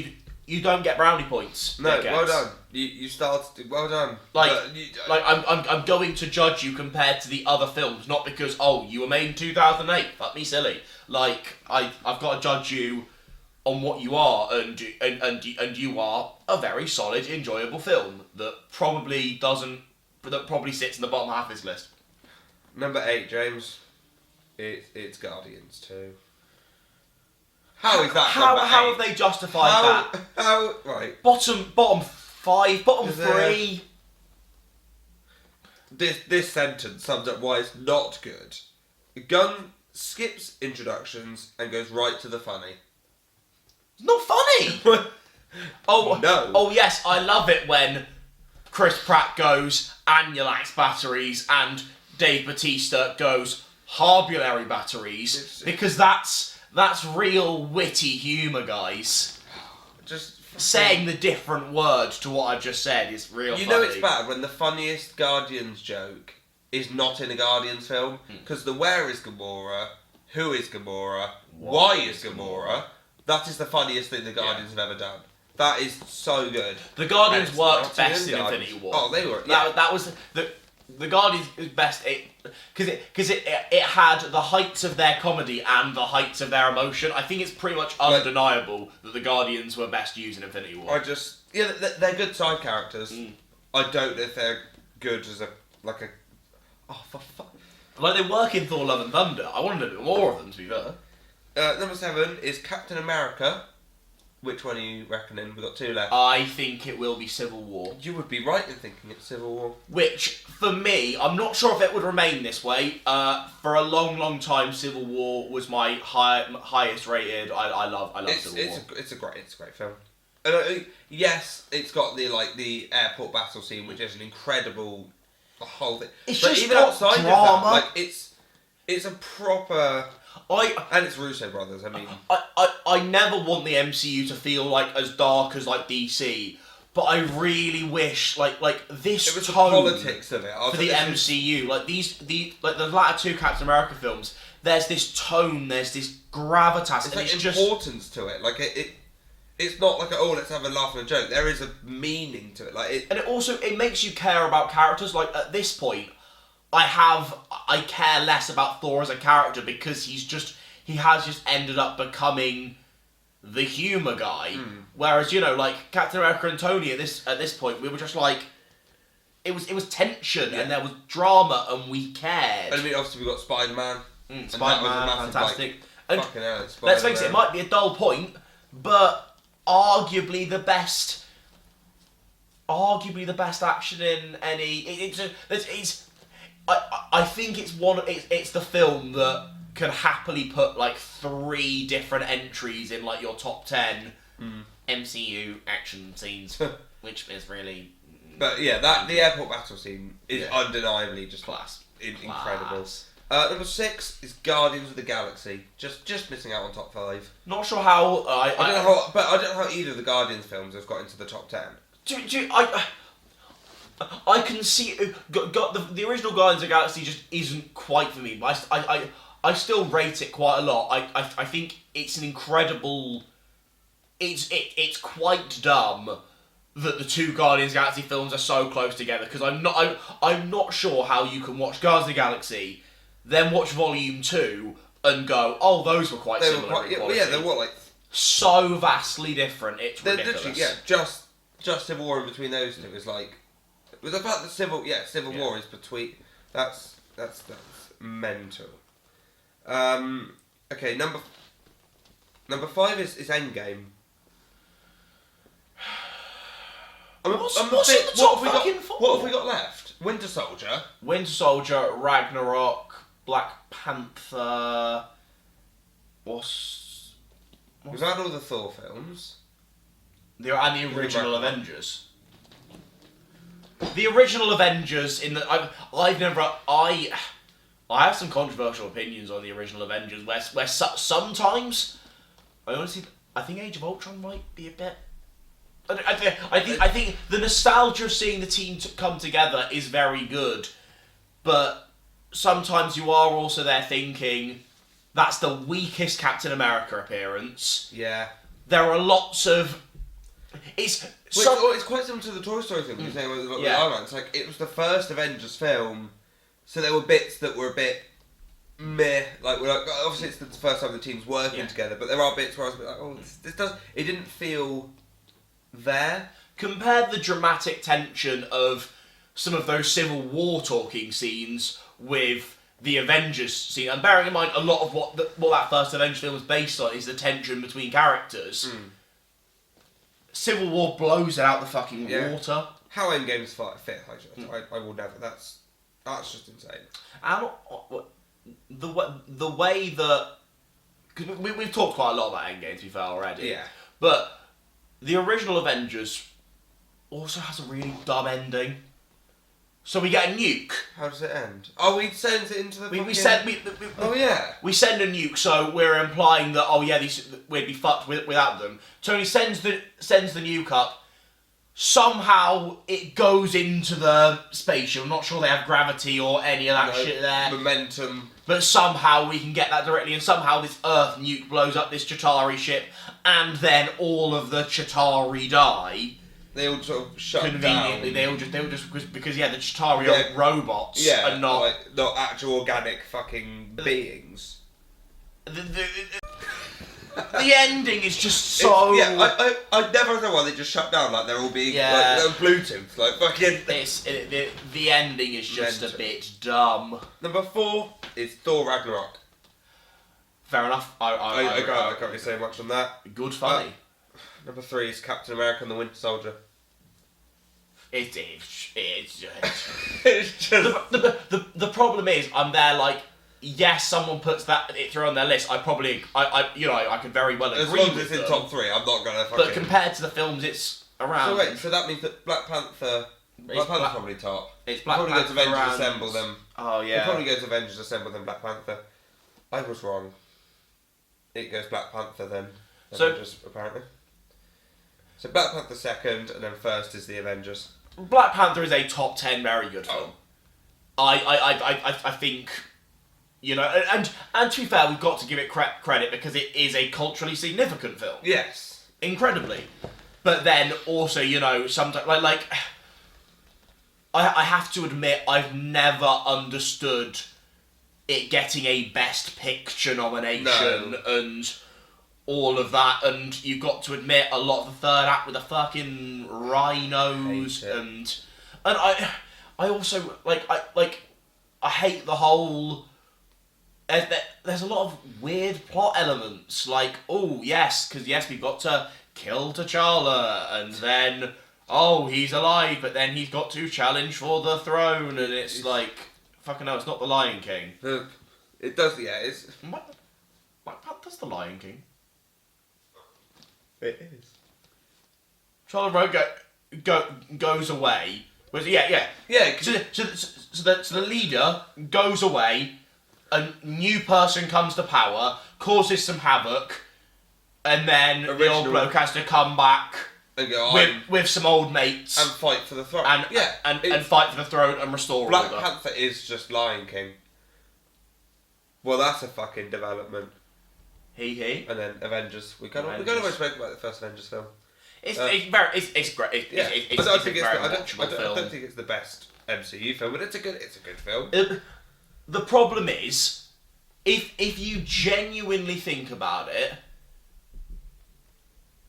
You don't get brownie points. No, well done. You started. Well done. I'm going to judge you compared to the other films, not because you were made in 2008. Fuck me, silly. I've got to judge you on what you are, and you are a very solid, enjoyable film that probably sits in the bottom half of this list. Number 8, James. It's Guardians 2. How is that? How have they justified that? How right? Bottom 5, bottom 3. This sentence sums up why it's not good. Gunn skips introductions and goes right to the funny. It's not funny. No. Oh yes, I love it when Chris Pratt goes annulax batteries and Dave Bautista goes harbulary batteries, because that's real witty humour, guys. Just saying the different word to what I just said is real funny. You know it's bad when the funniest Guardians joke is not in a Guardians film, because the where is Gamora, who is Gamora, why is Gamora, that is the funniest thing the Guardians have ever done. That is so good. The Guardians worked best in Infinity War. Oh, they were. Yeah. That was the Guardians was best because it had the heights of their comedy and the heights of their emotion. I think it's pretty much undeniable that the Guardians were best used in Infinity War. They're good side characters. I don't know if they're good as Oh, for fuck. Like, they work in Thor: Love and Thunder. I wanted a bit more of them, to be fair. Number 7 is Captain America. Which one are you reckoning? We've got 2 left. I think it will be Civil War. You would be right in thinking it's Civil War. Which, for me, I'm not sure if it would remain this way. For a long, long time, Civil War was my highest rated. I love Civil War. It's a great film. Yes, it's got the airport battle scene, which is an incredible whole thing. It's but just even got outside drama. of that, it's a proper. And it's Russo brothers. I mean, I never want the MCU to feel like as dark as like DC, but I really wish like this it was tone the politics of it for the MCU. Like the latter 2 Captain America films. There's this tone. There's this gravitas. It's and like it's importance to it. Like it's not like let's have a laugh and a joke. There is a meaning to it. And it makes you care about characters. Like at this point, I care less about Thor as a character because he has just ended up becoming the humour guy. Whereas, like Captain America and Tony at this point, we were just like, it was tension and there was drama and we cared. And I mean, obviously we got Spider-Man. Spider-Man, fantastic. And fucking hell, let's face it might be a dull point, but arguably the best action in any. I think it's the film that can happily put like 3 different entries in like your top 10 MCU action scenes, which is really. But yeah, the airport battle scene is undeniably just incredible. Number 6 is Guardians of the Galaxy. Just missing out on top 5. Not sure how. I don't know how either of the Guardians films have got into the top 10. I can see the original Guardians of the Galaxy just isn't quite for me. But I still rate it quite a lot. I think it's an incredible. It's quite dumb that the 2 Guardians of the Galaxy films are so close together because I'm not sure how you can watch Guardians of the Galaxy, then watch Volume 2 and go, oh, those were quite similar. They were like so vastly different. It's ridiculous. Literally, just Civil War in between those 2 is like. With the fact that Civil War is between, that's mental. Okay, number 5 is Endgame. What's in the top fucking 4? What have we got left? Winter Soldier, Ragnarok, Black Panther. We've had all the Thor films. And the original Avengers. The original Avengers I have some controversial opinions on the original Avengers where sometimes I think Age of Ultron might be a bit. I think the nostalgia of seeing the team come together is very good, but sometimes you are also there thinking that's the weakest Captain America appearance. Yeah, there are lots of. It's quite similar to the Toy Story thing. You're saying with Iron Man. It's like it was the first Avengers film, so there were bits that were a bit meh. Like obviously it's the first time the team's working together, but there are bits where I was a bit like, it didn't feel there. Compare the dramatic tension of some of those Civil War talking scenes with the Avengers scene, and bearing in mind a lot of what that first Avengers film was based on is the tension between characters. Civil War blows it out the fucking water. How Endgame's fifth, I will never. That's just insane. And the way that because we've talked quite a lot about Endgame to be fair already. Yeah. But the original Avengers also has a really dumb ending. So we get a nuke. How does it end? Oh, we send it into the. We send a nuke, so we're implying that we'd be fucked without them. Tony sends the nuke up. Somehow it goes into the spaceship. I'm not sure they have gravity or any of that shit there. Momentum. But somehow we can get that directly, and somehow this Earth nuke blows up this Chitauri ship, and then all of the Chitauri die. They all sort of shut conveniently, down. They all just because the Chitauri are robots and not not actual organic fucking beings. The ending is just so. I never know why they just shut down. Like they're all being like they're Bluetooth. Like fucking. The ending is just a bit dumb. Number 4 is Thor Ragnarok. Fair enough. I can't really say much on that. Good funny. Number 3 is Captain America and the Winter Soldier. It's just. It's just The problem is, I'm there like, yes, someone puts it through on their list. I could very well agree as long as with it's in them. top 3, I'm not gonna fucking. But compared to the films, it's around. So wait, so that means that Black Panther's probably top. It's Black probably Panther. Go to Avengers around, Assemble them. Oh yeah. We'll probably go to Avengers Assemble then Black Panther. I was wrong. It goes Black Panther then. Avengers apparently. So Black Panther second, and then first is the Avengers. Black Panther is a top 10 very good film. I think, and to be fair, we've got to give it credit because it is a culturally significant film. Yes. Incredibly. But then also, sometimes, like I have to admit, I've never understood it getting a Best Picture nomination and all of that, and you've got to admit a lot of the third act with the fucking rhinos and I also I hate the whole. There's a lot of weird plot elements, like because we've got to kill T'Challa, and then he's alive, but then he's got to challenge for the throne, and it's like fucking hell, it's not the Lion King. It does, yeah. It's Black Panther's the Lion King. It is. Charlie Road goes away. Yeah. So the leader goes away. A new person comes to power, causes some havoc, and then the old bloke has to come back and go with some old mates and fight for the throne. And fight for the throne and restore Black order. Panther is just Lion King. Well, that's a fucking development. He. And then Avengers. We kind of spoke about the first Avengers film. It's great. I don't think it's the best MCU film, but it's a good film. The problem is, if you genuinely think about it,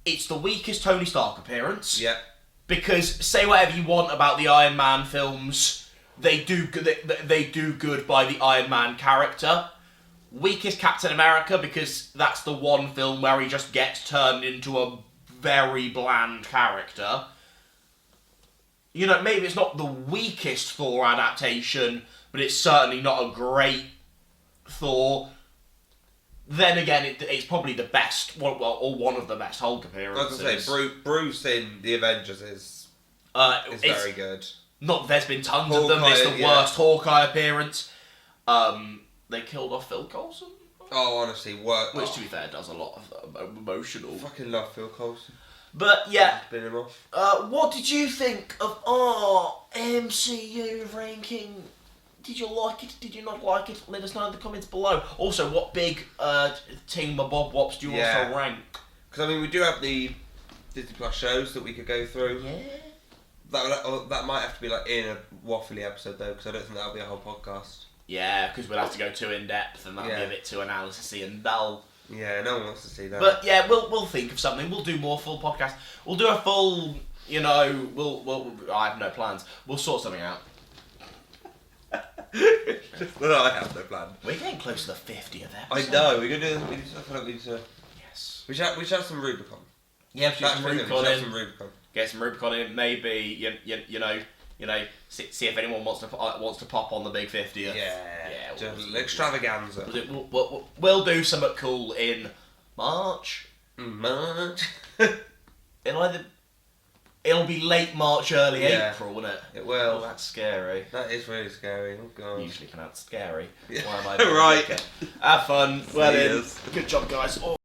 it's the weakest Tony Stark appearance. Yeah. Because say whatever you want about the Iron Man films, they do good by the Iron Man character. Weakest Captain America, because that's the one film where he just gets turned into a very bland character. Maybe it's not the weakest Thor adaptation, but it's certainly not a great Thor. Then again, it's probably the best, or one of the best Hulk appearances. I was going to say, Bruce in the Avengers is very good. Not there's been tons of them. It's the worst Hawkeye appearance. They killed off Phil Coulson. Oh, honestly, which, to be fair, does a lot of emotional. Fucking love Phil Coulson. But yeah, spin him off. What did you think of our MCU ranking? Did you like it? Did you not like it? Let us know in the comments below. Also, what big team of Bob Wops do you also rank? Because we do have the Disney Plus shows that we could go through. Yeah. That might have to be in a waffly episode though, because I don't think that'll be a whole podcast. Yeah, because we'll have to go too in depth, and that'll be a bit too analysis-y and dull. Yeah, no one wants to see that. But yeah, we'll think of something. We'll do more full podcasts. We'll do a full. I have no plans. We'll sort something out. No, I have no plan. We're getting close to the 50th episode. I know. We're gonna do. I feel like we need to. Yes. We should have some Rubicon. Yeah, we should have some Rubicon. Get some Rubicon in. Maybe see if anyone wants to pop on the big 50th. Yeah. Just extravaganza. We'll do something cool in March. It'll be late March, early April, won't it? It will. Oh, that's scary. That is really scary. Oh god. Usually pronounce scary. Yeah. Why am I doing right. Have fun. Well, good job, guys.